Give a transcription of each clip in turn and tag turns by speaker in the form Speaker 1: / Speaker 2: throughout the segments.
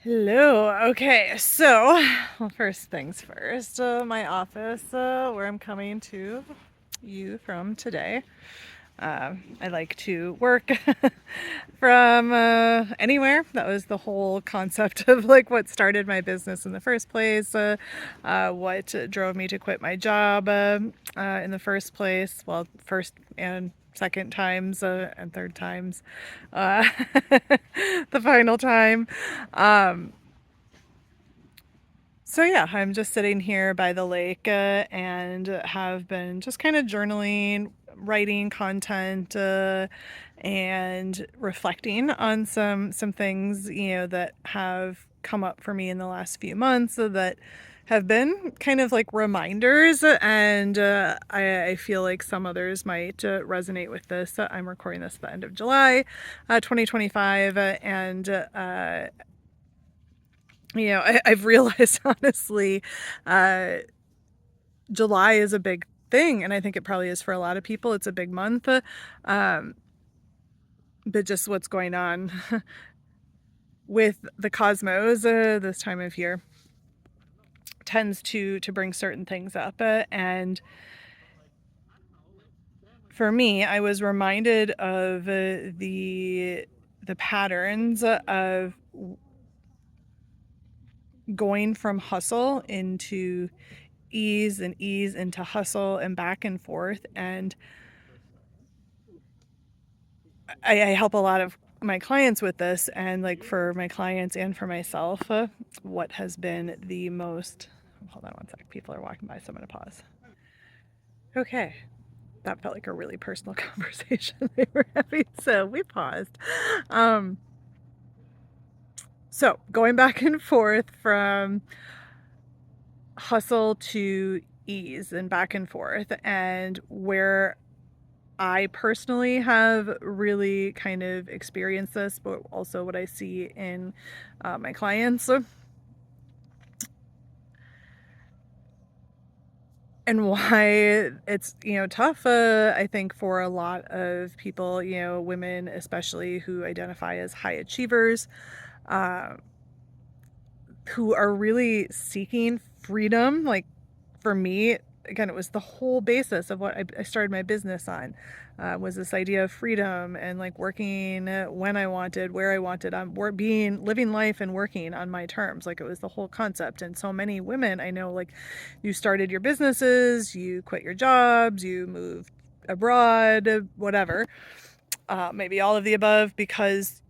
Speaker 1: Hello. Okay, so, well, first things first, my office, where I'm coming to you from today. I like to work from anywhere. That was the whole concept of like what started my business in the first place, what drove me to quit my job in the first place. Well, first and second times and third times, uh, the final time. Um, so yeah, I'm just sitting here by the lake and have been just kind of journaling, writing content, and reflecting on some things that have come up for me in the last few months that have been kind of like reminders, and I feel like some others might resonate with this. I'm recording this at the end of July, 2025, and I've realized honestly, uh, July is a big thing, and I think it probably is for a lot of people. It's a big month, um, but just what's going on with the cosmos this time of year tends to bring certain things up, and for me, I was reminded of the patterns of going from hustle into ease and ease into hustle and back and forth. And I help a lot of my clients with this, and like for my clients and for myself, what has been the most, hold on one sec, people are walking by, so I'm gonna pause. Okay, that felt like a really personal conversation they were having, so we paused. um so going back and forth from hustle to ease and back and forth, and where I personally have really kind of experienced this, but also what I see in my clients, and why it's tough. I think for a lot of people, women especially, who identify as high achievers, uh, who are really seeking freedom. Like for me, again, it was the whole basis of what I started my business on, was this idea of freedom and like working when I wanted, where I wanted, living life and working on my terms. Like it was the whole concept. And so many women I know, like, you started your businesses, you quit your jobs, you moved abroad, whatever, maybe all of the above, because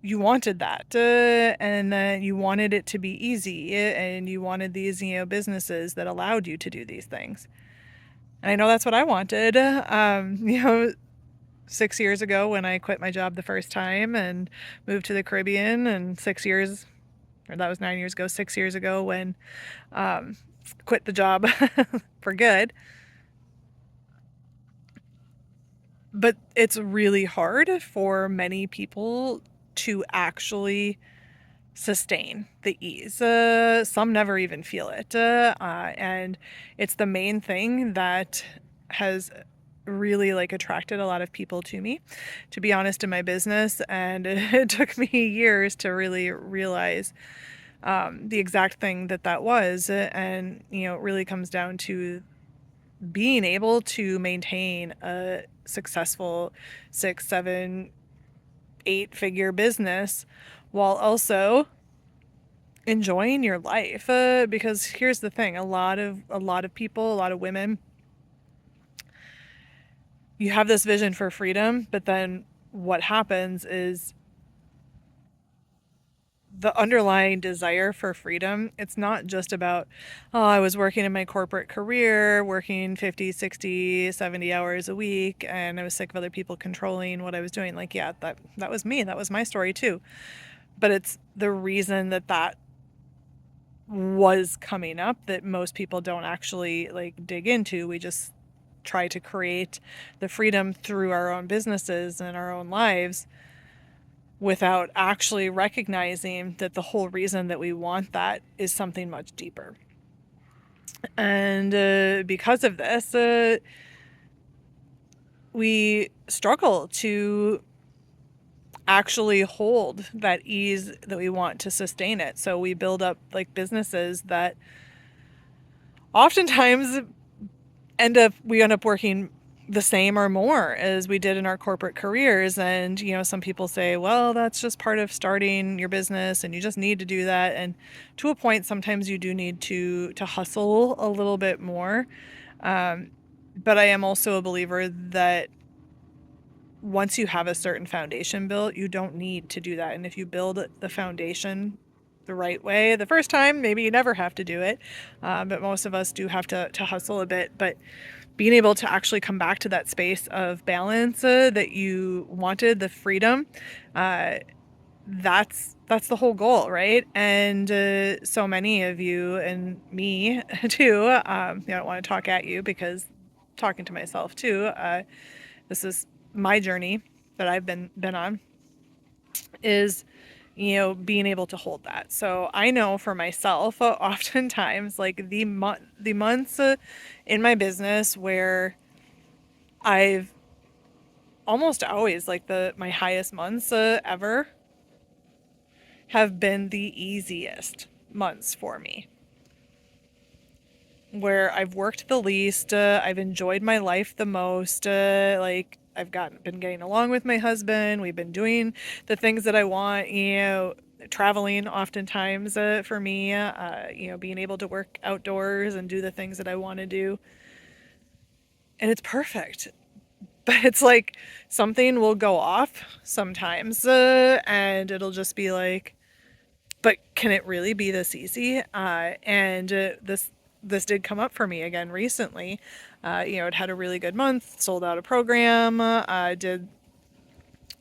Speaker 1: you wanted that, and then you wanted it to be easy, and you wanted these businesses that allowed you to do these things. And I know that's what I wanted. 6 years ago when I quit my job the first time and moved to the Caribbean, and 6 years, or that was 9 years ago, 6 years ago when um, quit the job for good. But it's really hard for many people to actually sustain the ease. Some never even feel it. And it's the main thing that has really like attracted a lot of people to me, to be honest, in my business. And it took me years to really realize the exact thing that was. And, it really comes down to being able to maintain a successful 6, 7, 8 figure business while also enjoying your life, because here's the thing, a lot of people, a lot of women, you have this vision for freedom, but then what happens is the underlying desire for freedom, it's not just about, oh, I was working in my corporate career, working 50, 60, 70 hours a week, and I was sick of other people controlling what I was doing. Like, yeah, that was me, that was my story too. But it's the reason that was coming up that most people don't actually like dig into. We just try to create the freedom through our own businesses and our own lives without actually recognizing that the whole reason that we want that is something much deeper. And because of this, we struggle to actually hold that ease that we want to sustain it. So we build up like businesses that oftentimes we end up working the same or more as we did in our corporate careers. And some people say, well, that's just part of starting your business and you just need to do that. And to a point, sometimes you do need to hustle a little bit more. But I am also a believer that once you have a certain foundation built, you don't need to do that. And if you build the foundation the right way the first time, maybe you never have to do it. But most of us do have to hustle a bit. But being able to actually come back to that space of balance that you wanted, the freedom, that's the whole goal, right? And so many of you and me too. I don't want to talk at you because talking to myself too. This is my journey that I've been on, is being able to hold that. So I know for myself, oftentimes like the months in my business where I've almost always like my highest months ever have been the easiest months for me, where I've worked the least, I've enjoyed my life the most, like been getting along with my husband, we've been doing the things that I want, traveling oftentimes for me, being able to work outdoors and do the things that I want to do. And it's perfect. But it's like something will go off sometimes, and it'll just be like, but can it really be this easy? And this did come up for me again recently. It had a really good month, sold out a program, did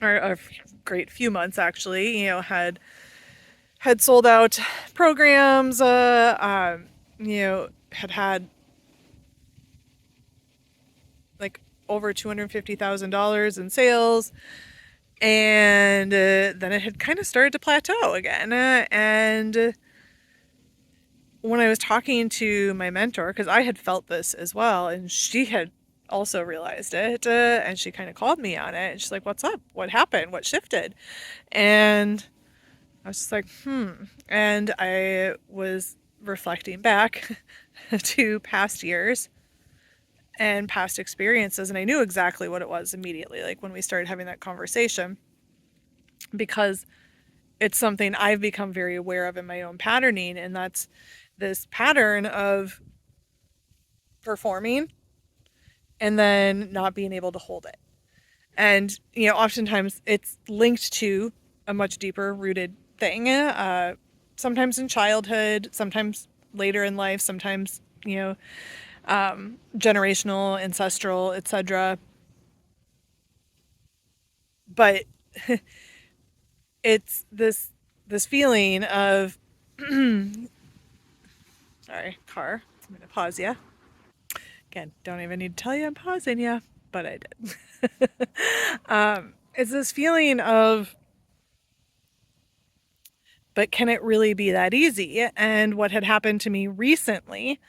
Speaker 1: or a great few months actually. Had sold out programs. Had like over $250,000 in sales. And then it had kind of started to plateau again. And when I was talking to my mentor, because I had felt this as well, and she had also realized it, and she kind of called me on it. And she's like, "What's up? What happened? What shifted?" And I was just like, And I was reflecting back to past years and past experiences, and I knew exactly what it was immediately, like when we started having that conversation, because it's something I've become very aware of in my own patterning, and that's this pattern of performing and then not being able to hold it. And, oftentimes it's linked to a much deeper rooted thing, sometimes in childhood, sometimes later in life, sometimes, generational, ancestral, etc. But it's this feeling of sorry, car. I'm gonna pause you. Again, don't even need to tell you I'm pausing you, but I did. It's this feeling of, but can it really be that easy? And what had happened to me recently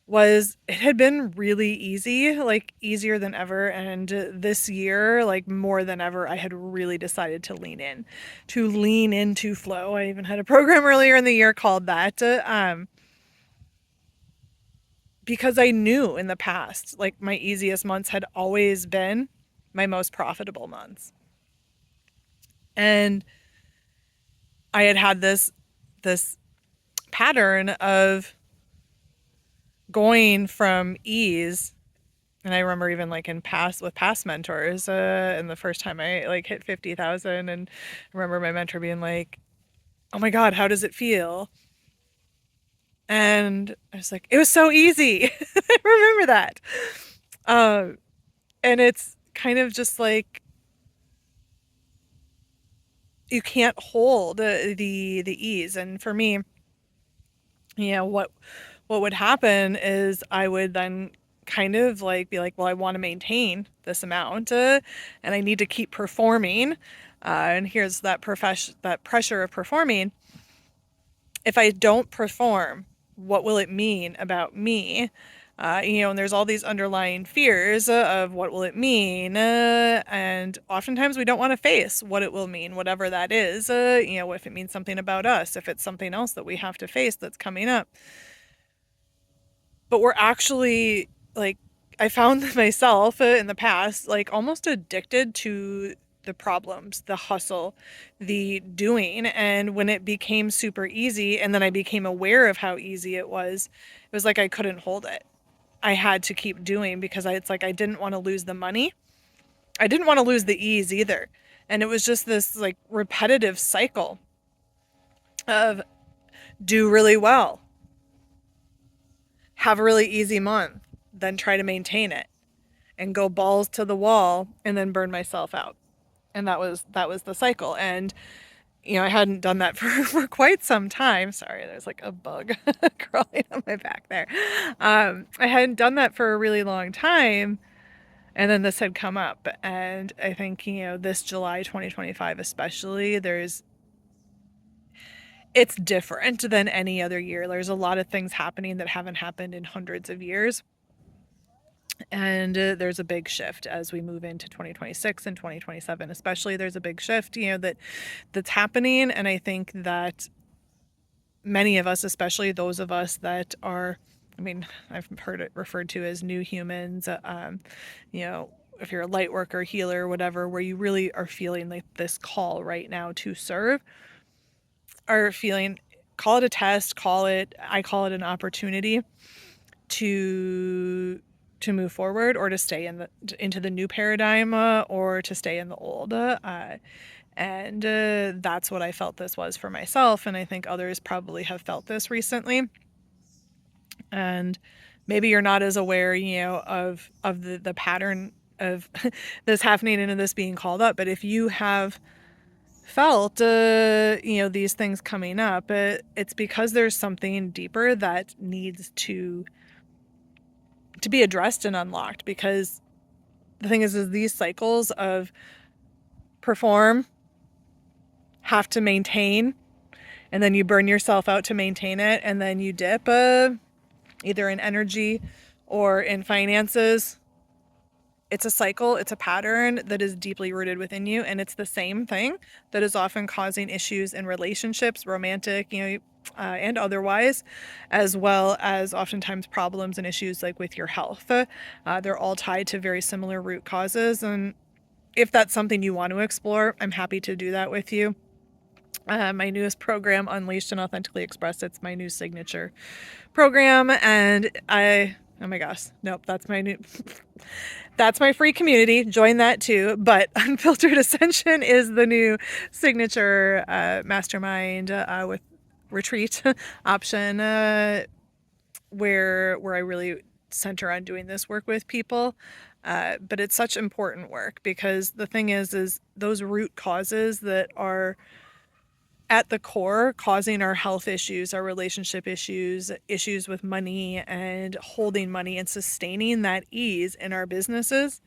Speaker 1: was it had been really easy, like easier than ever. And this year, like more than ever, I had really decided to lean into flow. I even had a program earlier in the year called that. Because I knew in the past, like my easiest months had always been my most profitable months. And I had this pattern of going from ease. And I remember even like with past mentors, and the first time I like hit 50,000, and I remember my mentor being like, "Oh my God, how does it feel?" And I was like, "It was so easy." I remember that. And it's kind of just like you can't hold the ease. And for me, what would happen is I would then kind of like be like, well, I want to maintain this amount, and I need to keep performing. And here's that pressure of performing. If I don't perform, what will it mean about me? And there's all these underlying fears of what will it mean, and oftentimes we don't want to face what it will mean, whatever that is. If it means something about us, if it's something else that we have to face that's coming up. But we're actually like, I found myself in the past like almost addicted to the problems, the hustle, the doing. And when it became super easy, and then I became aware of how easy it was like I couldn't hold it. I had to keep doing because it's like I didn't want to lose the money. I didn't want to lose the ease either. And it was just this like repetitive cycle of do really well, have a really easy month, then try to maintain it and go balls to the wall and then burn myself out. And that was the cycle. And I hadn't done that for quite some time. Sorry, there's like a bug crawling on my back there. I hadn't done that for a really long time. And then this had come up. And I think, this July 2025 especially, it's different than any other year. There's a lot of things happening that haven't happened in hundreds of years. And there's a big shift as we move into 2026 and 2027 especially. There's a big shift that's happening. And I think that many of us, especially those of us that are, I've heard it referred to as new humans, if you're a light worker, healer, whatever, where you really are feeling like this call right now to serve, are feeling, call it a test, I call it an opportunity to move forward, or to stay into the new paradigm, or to stay in the old. And that's what I felt this was for myself. And I think others probably have felt this recently. And maybe you're not as aware, of the pattern of this happening and this being called up. But if you have felt, these things coming up, it's because there's something deeper that needs to be addressed and unlocked. Because the thing is these cycles of perform, have to maintain, and then you burn yourself out to maintain it, and then you dip, either in energy or in finances. It's a cycle, it's a pattern that is deeply rooted within you, and it's the same thing that is often causing issues in relationships, romantic, and otherwise, as well as oftentimes problems and issues like with your health. They're all tied to very similar root causes, and if that's something you want to explore, I'm happy to do that with you. My newest program, Unleashed and Authentically Expressed, it's my new signature program. And oh my gosh, nope, that's my free community. Join that too. But Unfiltered Ascension is the new signature mastermind with retreat option, where I really center on doing this work with people. But it's such important work, because the thing is those root causes that are at the core causing our health issues, our relationship issues, issues with money and holding money and sustaining that ease in our businesses,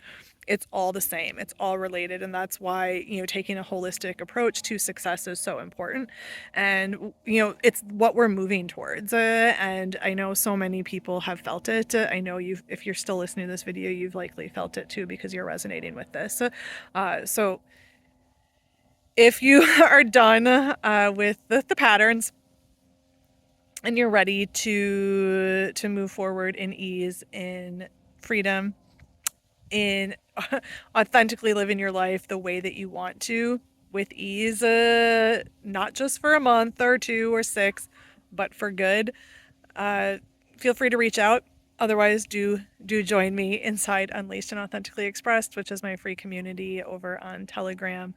Speaker 1: it's all the same. It's all related. And that's why, taking a holistic approach to success is so important. And, it's what we're moving towards. And I know so many people have felt it. I know if you're still listening to this video, you've likely felt it too, because you're resonating with this. So if you are done with the patterns, and you're ready to move forward in ease, in freedom, in authentically living your life the way that you want to, with ease, not just for a month or 2 or 6, but for good, feel free to reach out. Otherwise, do join me inside Unleashed and Authentically Expressed, which is my free community over on Telegram,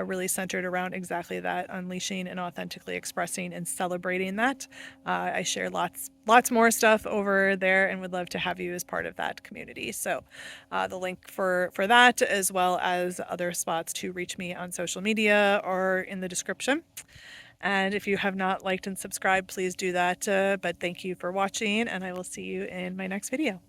Speaker 1: really centered around exactly that, unleashing and authentically expressing and celebrating that. I share lots more stuff over there, and would love to have you as part of that community. So the link for that, as well as other spots to reach me on social media, are in the description. And if you have not liked and subscribed, please do that. But thank you for watching, and I will see you in my next video.